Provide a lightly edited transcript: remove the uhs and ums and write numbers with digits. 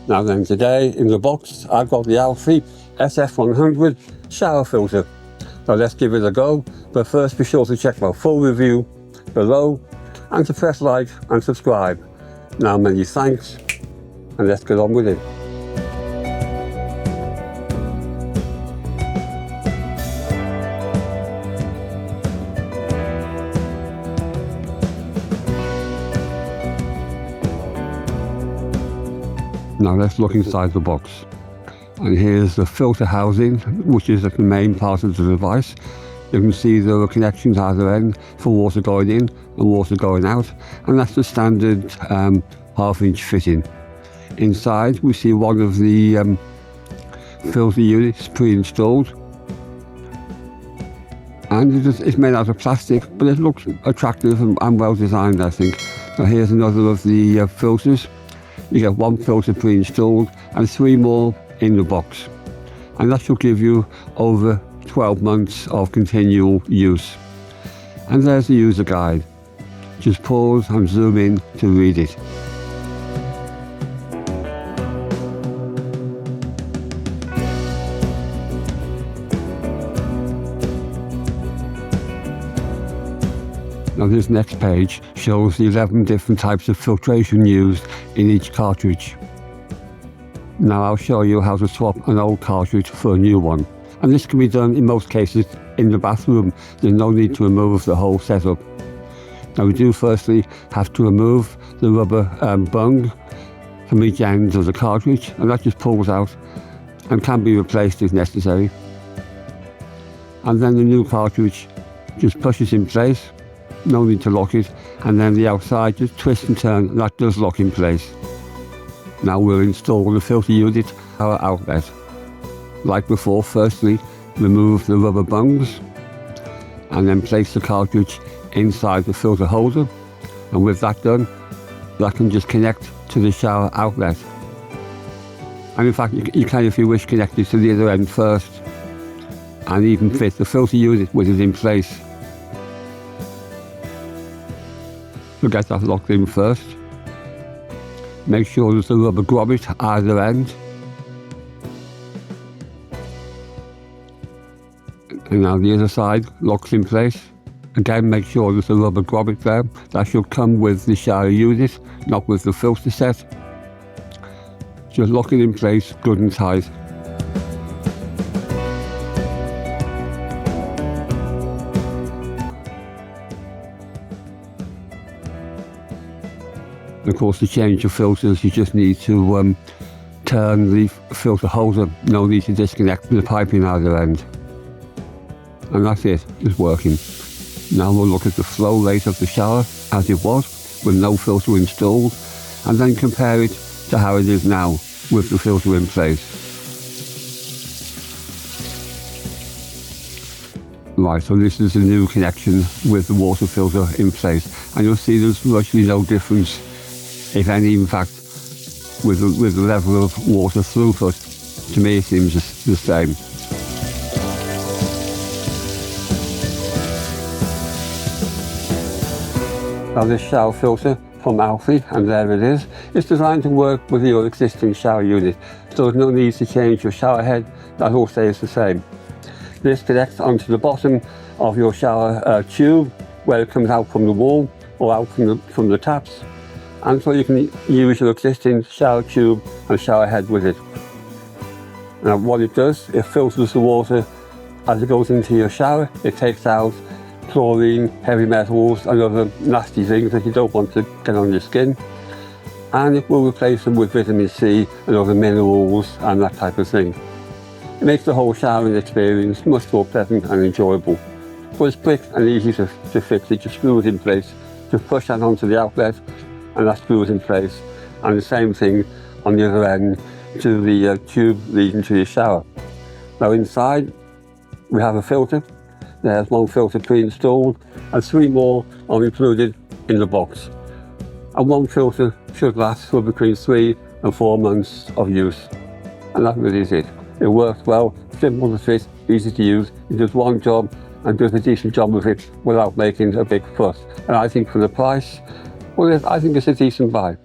Now then, today in the box I've got the ALTHY SF100 shower filter. So let's give it a go, but first be sure to check my full review below and to press like and subscribe. Now many thanks, and let's get on with it. Now let's look inside the box. And here's the filter housing, which is the main part of the device. You can see there are connections either end for water going in and water going out, and that's the standard half-inch fitting. Inside we see one of the filter units pre-installed, and it's made out of plastic, but it looks attractive and well designed, I think. So here's another of the filters. You get one filter pre-installed and 3 more in the box, and that should give you over 12 months of continual use. And there's the user guide. Just pause and zoom in to read it. Now this next page shows the 11 different types of filtration used in each cartridge. Now I'll show you how to swap an old cartridge for a new one. And this can be done in most cases in the bathroom. There's no need to remove the whole setup. Now we do firstly have to remove the rubber bung from each end of the cartridge, and that just pulls out and can be replaced if necessary. And then the new cartridge just pushes in place. No need to lock it, and then the outside just twist and turn, and that does lock in place. Now we'll install the filter unit, our outlet. Like before, firstly remove the rubber bungs and then place the cartridge inside the filter holder, and with that done, that can just connect to the shower outlet. And in fact you can, if you wish, connect it to the other end first and even fit the filter unit with it in place. So get that locked in first. Make sure there's a rubber grommet at either end. And now the other side locks in place. Again, make sure there's a rubber grommet there. That should come with the shower unit, not with the filter set. Just lock it in place good and tight. Of course, to change the filters, you just need to turn the filter holder. No need to disconnect the piping either end. And that's it, it's working. Now we'll look at the flow rate of the shower as it was with no filter installed, and then compare it to how it is now with the filter in place. Right, so this is the new connection with the water filter in place, and you'll see there's virtually no difference, if any, in fact, with the level of water throughput. To me it seems the same. Now this shower filter from ALTHY, and there it is, it's designed to work with your existing shower unit, so there's no need to change your shower head, that all stays the same. This connects onto the bottom of your shower tube, where it comes out from the wall or out from the taps, and so you can use your existing shower tube and shower head with it. Now what it does, it filters the water as it goes into your shower. It takes out chlorine, heavy metals and other nasty things that you don't want to get on your skin, and it will replace them with vitamin C and other minerals and that type of thing. It makes the whole showering experience much more pleasant and enjoyable. But it's quick and easy to fix. It just screws in place. Just push that onto the outlet and that screws in place, and the same thing on the other end to the tube leading to your shower. Now inside we have a filter. There's one filter pre-installed and 3 more are included in the box. And one filter should last for between 3 and 4 months of use. And that really is it. It works well, simple to fit, easy to use. It does one job and does a decent job of it without making a big fuss. And I think for the price, well, I think it's a decent buy.